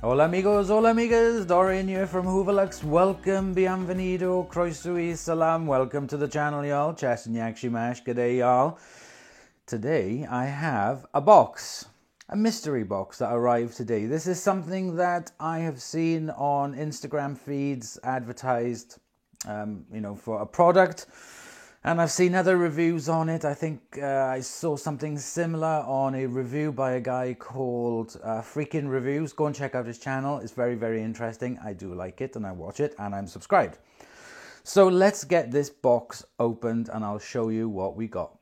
Hola amigos, hola amigas, Dorian here from Hooverlux. Welcome, bienvenido, croeso y salam. Welcome to the channel, y'all. Chesnyak Shimash, g'day, y'all. Today I have a box, a mystery box that arrived today. This is something that I have seen on Instagram feeds advertised, for a product. And I've seen other reviews on it. I think I saw something similar on a review by a guy called Freakin' Reviews. Go and check out his channel. It's very, very interesting. I do like it and I watch it and I'm subscribed. So let's get this box opened and I'll show you what we got.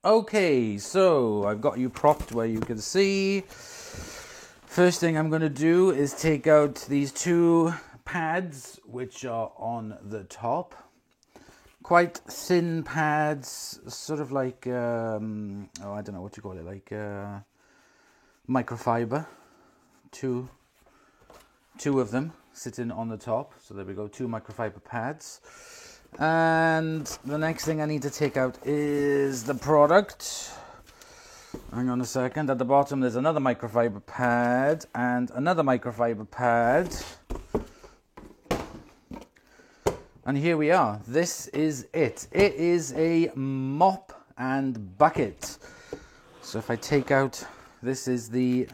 Okay, so I've got you propped where you can see. First thing I'm going to do is take out these two pads which are on the top. Quite thin pads, sort of like, I don't know what you call it, like microfiber. Two of them sitting on the top. So there we go, two microfiber pads. And the next thing I need to take out is the product. Hang on a second. At the bottom there's another microfiber pad and another microfiber pad. And here we are. This is it. It is a mop and bucket. So if I take out, this is the,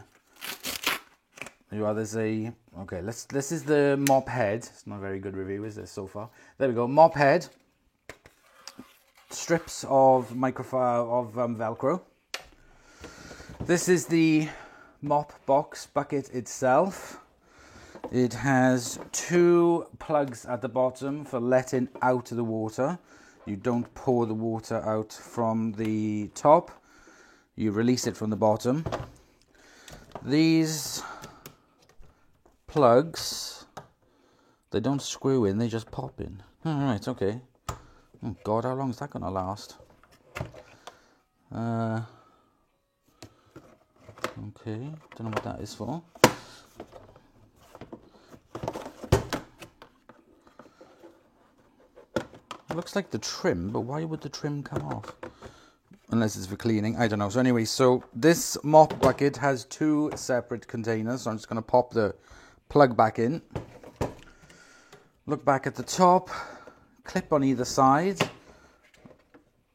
this is the mop head. It's not a very good review, is this so far? There we go, mop head. Strips of Velcro. This is the mop box bucket itself. It has two plugs at the bottom for letting out the water. You don't pour the water out from the top. You release it from the bottom. These plugs, they don't screw in, they just pop in. Alright, okay. Oh God, how long is that going to last? Okay, don't know what that is for. It looks like the trim, but why would the trim come off? Unless it's for cleaning, I don't know. So anyway, so this mop bucket has two separate containers. So I'm just going to pop the plug back in. Look back at the top. Clip on either side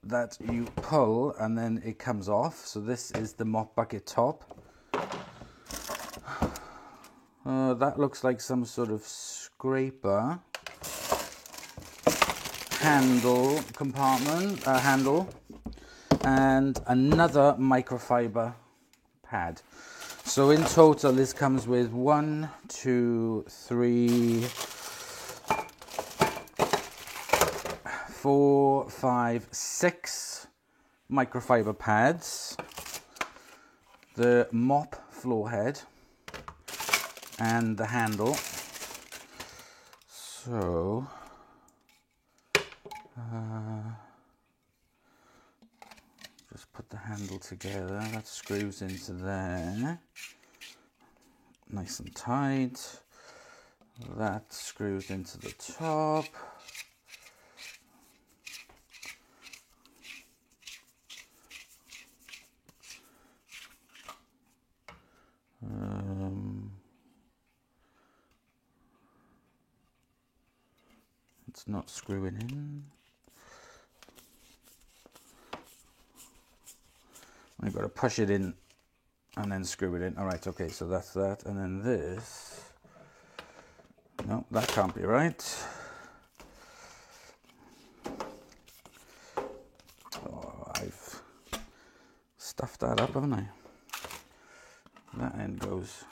that you pull and then it comes off. So this is the mop bucket top. That looks like some sort of scraper. Handle compartment, handle, and another microfiber pad. So in total this comes with 1, 2, 3, 4, 5, 6 microfiber pads, the mop floor head and the handle. So just put the handle together, that screws into there, nice and tight. That screws into the top. It's not screwing in. I've got to push it in and then screw it in. Alright, okay, so that's that. And then this. No, that can't be right. Oh, I've stuffed that up, haven't I? That end goes.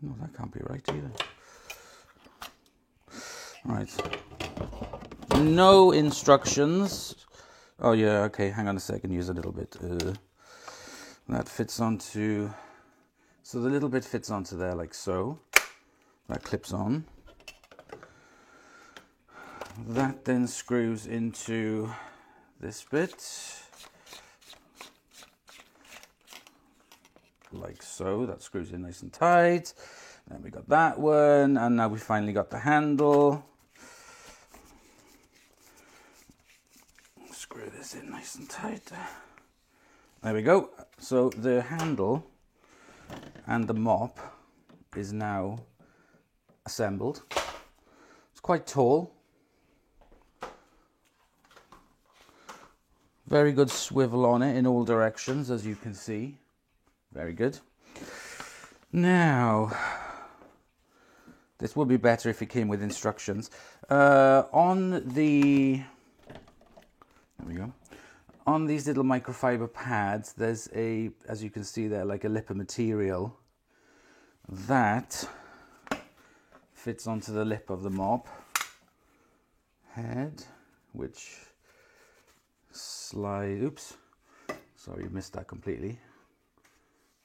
No, that can't be right either. Right. No instructions. Oh yeah, okay, hang on a second, use a little bit. That fits onto, so the little bit fits onto there like so. That clips on. That then screws into this bit. Like so, that screws in nice and tight. Then we got that one, and now we finally got the handle. tight. There we go. So the handle and the mop is now assembled. It's quite tall. Very good swivel on it in all directions, as you can see. Very good. Now, this would be better if it came with instructions. On the, there we go. On these little microfiber pads, there's a, as you can see there, like a lip of material that fits onto the lip of the mop head, which slide, oops, sorry, you missed that completely,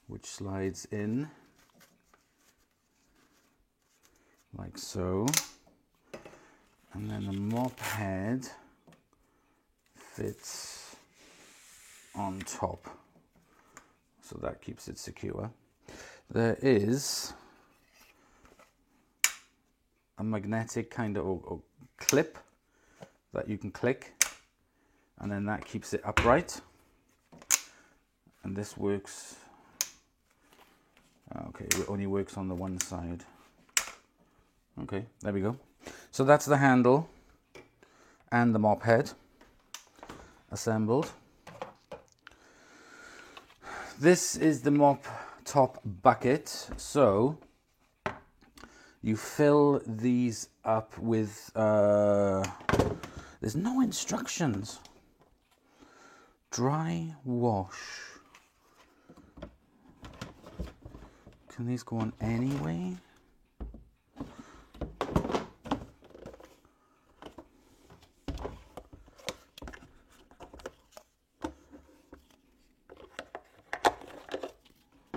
which slides in like so, and then the mop head fits on top, so that keeps it secure. There is a magnetic kind of or clip that you can click, and then that keeps it upright, and this works, okay, it only works on the one side. Okay, there we go. So that's the handle and the mop head assembled. This is the mop top bucket. So you fill these up with, there's no instructions. Dry wash. Can these go on anyway?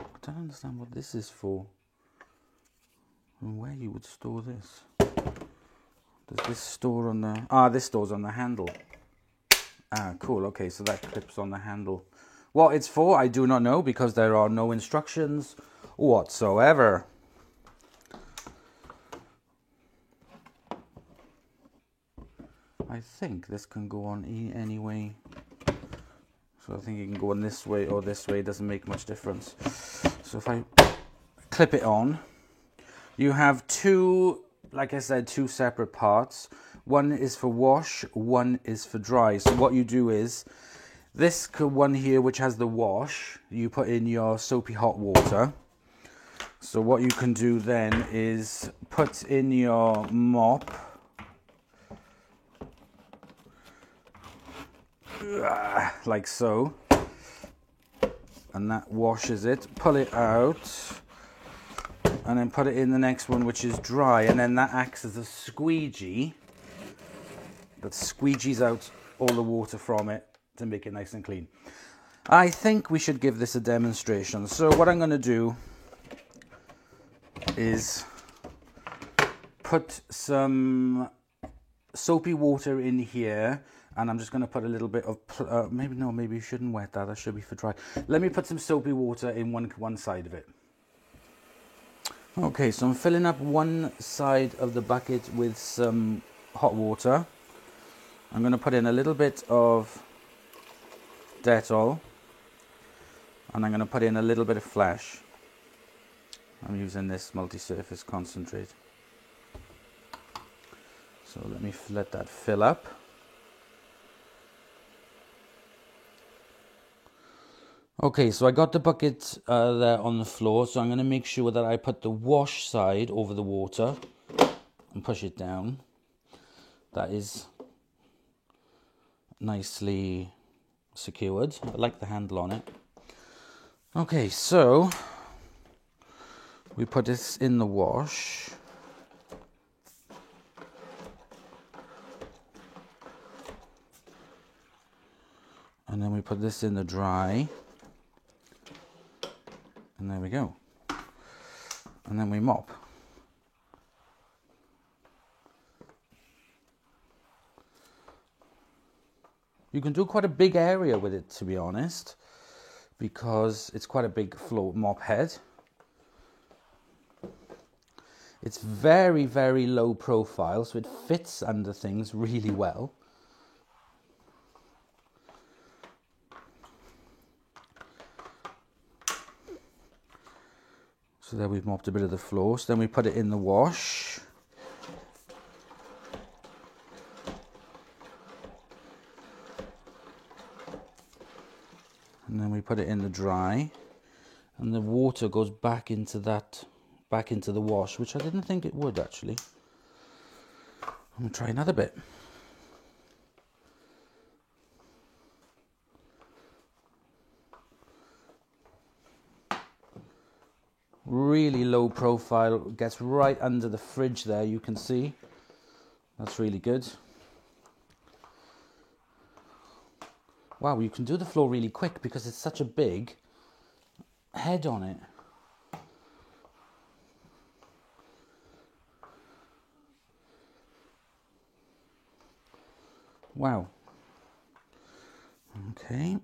I don't understand what this is for and where you would store this. Does this store on the, this stores on the handle. Cool, okay, so that clips on the handle. What it's for, I do not know, because there are no instructions whatsoever. I think this can go on any way. So I think you can go on this way or this way, it doesn't make much difference. So if I clip it on, you have two, like I said, two separate parts. One is for wash, one is for dry. So what you do is, this one here, which has the wash, you put in your soapy hot water. So what you can do then is put in your mop, like so, and that washes it. Pull it out, and then put it in the next one, which is dry, and then that acts as a squeegee that squeegees out all the water from it to make it nice and clean. I think we should give this a demonstration. So what I'm going to do is put some soapy water in here, and I'm just going to put a little bit of, maybe you shouldn't wet that, that should be for dry. Let me put some soapy water in one side of it. Okay, so I'm filling up one side of the bucket with some hot water. I'm going to put in a little bit of Dettol, and I'm going to put in a little bit of Flash. I'm using this multi-surface concentrate. So let me let that fill up. Okay, so I got the bucket there on the floor, so I'm going to make sure that I put the wash side over the water and push it down. That is nicely secured. I like the handle on it. Okay, so we put this in the wash. And then we put this in the dry. And there we go. And then we mop. You can do quite a big area with it, to be honest, because it's quite a big mop head. It's very, very low profile, so it fits under things really well. So there we've mopped a bit of the floor. So then we put it in the wash. And then we put it in the dry. And the water goes back into the wash, which I didn't think it would actually. I'm going to try another bit. Really low profile, gets right under the fridge there, you can see. That's really good. Wow, you can do the floor really quick because it's such a big head on it. Wow. Okay.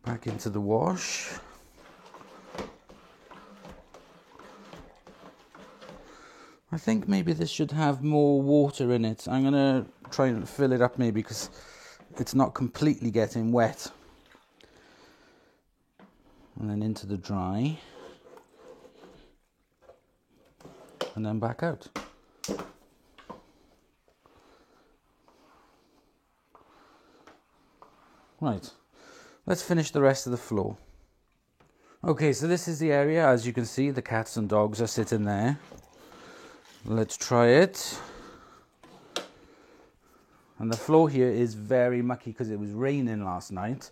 Back into the wash. I think maybe this should have more water in it. I'm going to try and fill it up maybe because it's not completely getting wet. And then into the dry. And then back out. Right, let's finish the rest of the floor. Okay, so this is the area. As you can see, the cats and dogs are sitting there. Let's try it. And the floor here is very mucky because it was raining last night.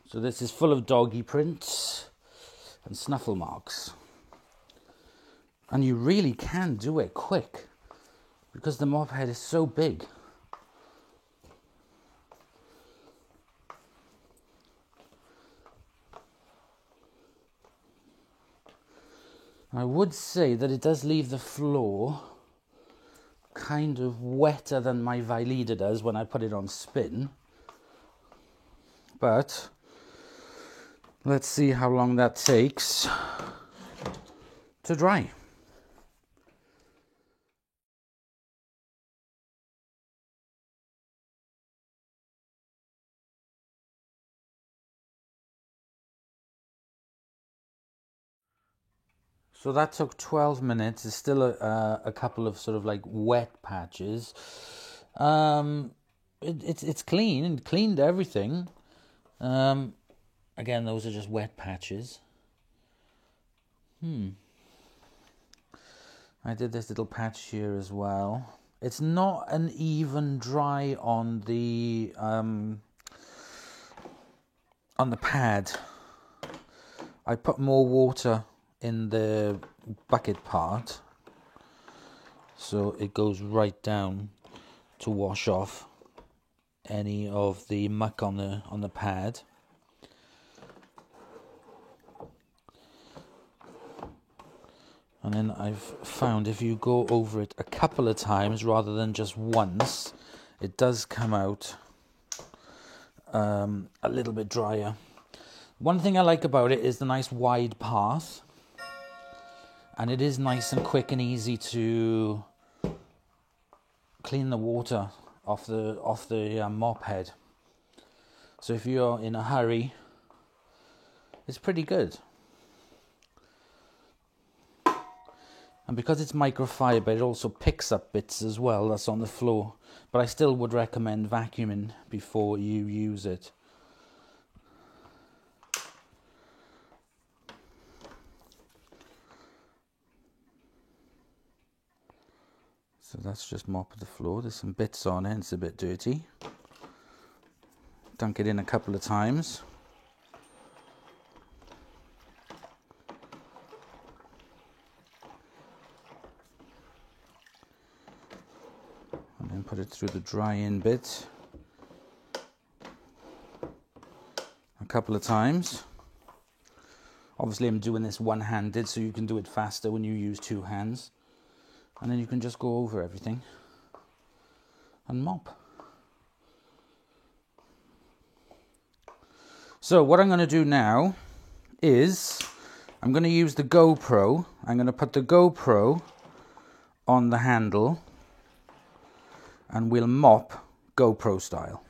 So this is full of doggy prints and snuffle marks. And you really can do it quick because the mop head is so big. I would say that it does leave the floor kind of wetter than my Vileda does when I put it on spin. But let's see how long that takes to dry. So that took 12 minutes. There's still a couple of sort of like wet patches. It's clean and cleaned everything. Again, those are just wet patches. I did this little patch here as well. It's not an even dry on the pad. I put more water in the bucket part, so it goes right down to wash off any of the muck on the pad. And then I've found if you go over it a couple of times rather than just once, it does come out a little bit drier. One thing I like about it is the nice wide path. And it is nice and quick and easy to clean the water off the mop head. So if you're in a hurry, it's pretty good. And because it's microfiber, it also picks up bits as well that's on the floor. But I still would recommend vacuuming before you use it. So that's just mop the floor. There's some bits on it, it's a bit dirty. Dunk it in a couple of times. And then put it through the dry-in bit a couple of times. Obviously I'm doing this one-handed, so you can do it faster when you use two hands. And then you can just go over everything and mop. So what I'm going to do now is I'm going to use the GoPro. I'm going to put the GoPro on the handle and we'll mop GoPro style.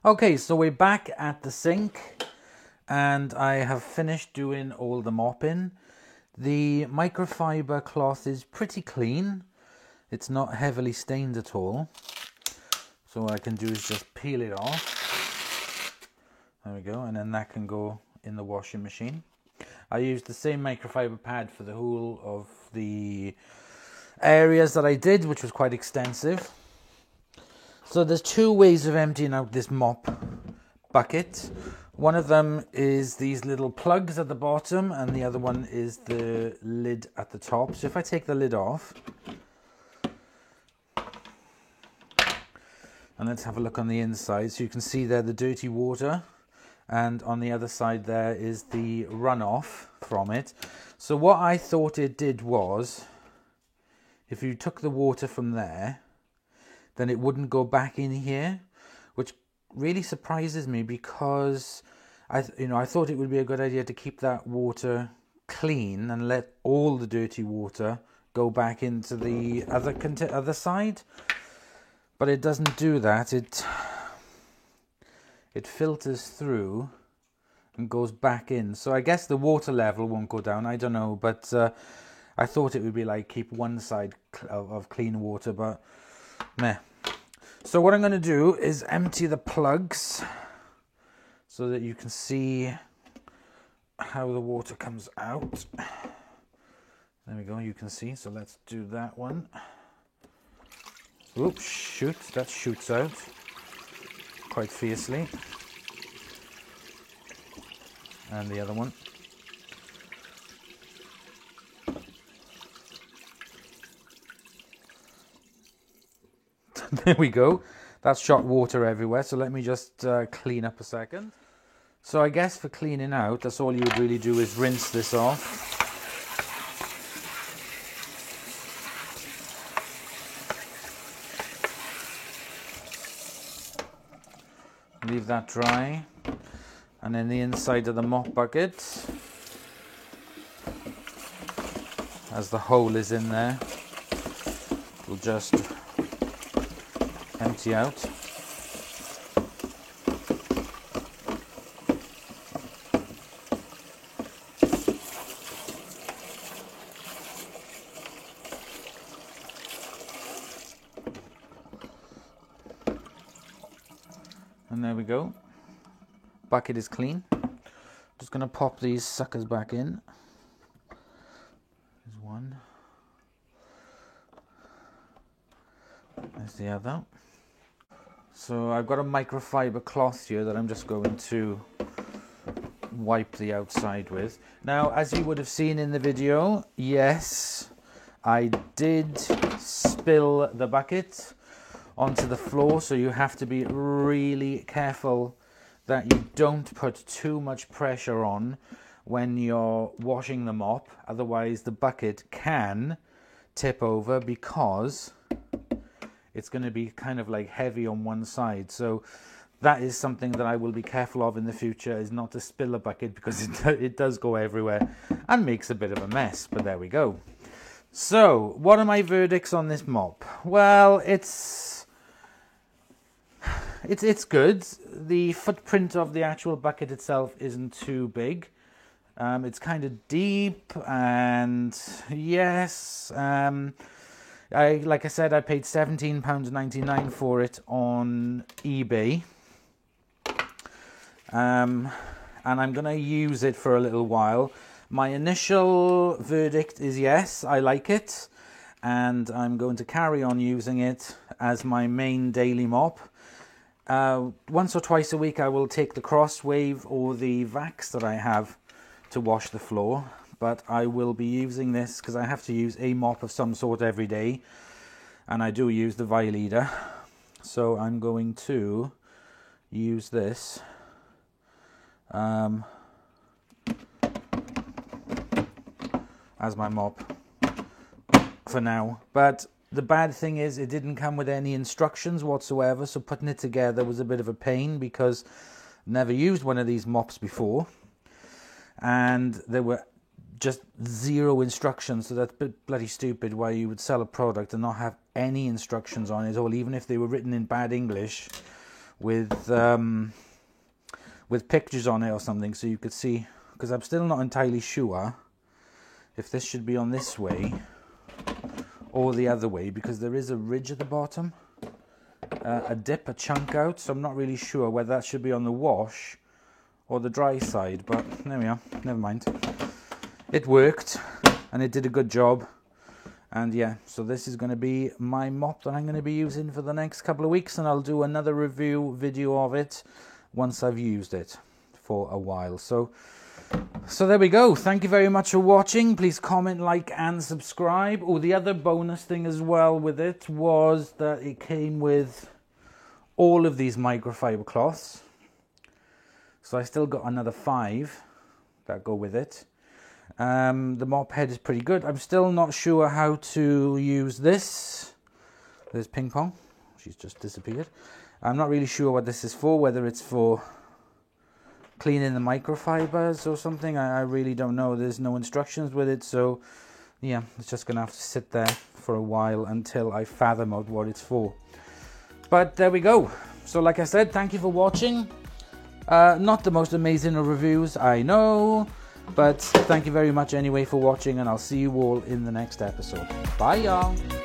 Okay, so we're back at the sink and I have finished doing all the mopping. The microfiber cloth is pretty clean. It's not heavily stained at all. So what I can do is just peel it off. There we go, and then that can go in the washing machine. I used the same microfiber pad for the whole of the areas that I did, which was quite extensive. So there's two ways of emptying out this mop bucket. One of them is these little plugs at the bottom, and the other one is the lid at the top. So if I take the lid off, and let's have a look on the inside. So you can see there the dirty water, and on the other side there is the runoff from it. So what I thought it did was, if you took the water from there, then it wouldn't go back in here, which really surprises me, because I thought it would be a good idea to keep that water clean and let all the dirty water go back into the other side. But it doesn't do that. It filters through and goes back in. So I guess the water level won't go down. I don't know, but I thought it would be like keep one side of clean water, but meh. So what I'm going to do is empty the plugs so that you can see how the water comes out. There we go, you can see. So let's do that one. Oops, shoot, that shoots out quite fiercely. And the other one. There we go. That's shot water everywhere. So let me just clean up a second. So I guess for cleaning out, that's all you would really do is rinse this off. Leave that dry. And then the inside of the mop bucket, as the hole is in there, will just empty out. And there we go. Bucket is clean. Just going to pop these suckers back in. There's one. There's the other. So I've got a microfiber cloth here that I'm just going to wipe the outside with. Now, as you would have seen in the video, yes, I did spill the bucket onto the floor, so you have to be really careful that you don't put too much pressure on when you're washing the mop. Otherwise the bucket can tip over, because it's going to be kind of like heavy on one side. So that is something that I will be careful of in the future, is not to spill a bucket, because it does go everywhere and makes a bit of a mess. But there we go. So what are my verdicts on this mop? Well, it's good. The footprint of the actual bucket itself isn't too big. It's kind of deep, and yes, like I said, I paid £17.99 for it on eBay. And I'm going to use it for a little while. My initial verdict is yes, I like it, and I'm going to carry on using it as my main daily mop. Once or twice a week I will take the Crosswave or the Vax that I have to wash the floor, but I will be using this because I have to use a mop of some sort every day, and I do use the Violida, so I'm going to use this as my mop for now. But the bad thing is it didn't come with any instructions whatsoever, so putting it together was a bit of a pain, because I've never used one of these mops before, and there were just zero instructions. So that's a bit bloody stupid why you would sell a product and not have any instructions on it, or even if they were written in bad English, with pictures on it or something, so you could see, because I'm still not entirely sure if this should be on this way or the other way, because there is a ridge at the bottom, a dip, a chunk out, so I'm not really sure whether that should be on the wash or the dry side, but there we are, never mind. It worked, and it did a good job, and yeah, so this is going to be my mop that I'm going to be using for the next couple of weeks, and I'll do another review video of it once I've used it for a while. So there we go. Thank you very much for watching. Please comment, like, and subscribe. Oh, the other bonus thing as well with it was that it came with all of these microfiber cloths. So I still got another 5 that go with it. The mop head is pretty good. I'm still not sure how to use this. There's Ping Pong. She's just disappeared. I'm not really sure what this is for, whether it's for cleaning the microfibers or something. I really don't know. There's no instructions with it, so yeah, it's just gonna have to sit there for a while until I fathom out what it's for. But there we go. So like I said, thank you for watching. Not the most amazing of reviews, I know, but thank you very much anyway for watching, and I'll see you all in the next episode. Bye, y'all.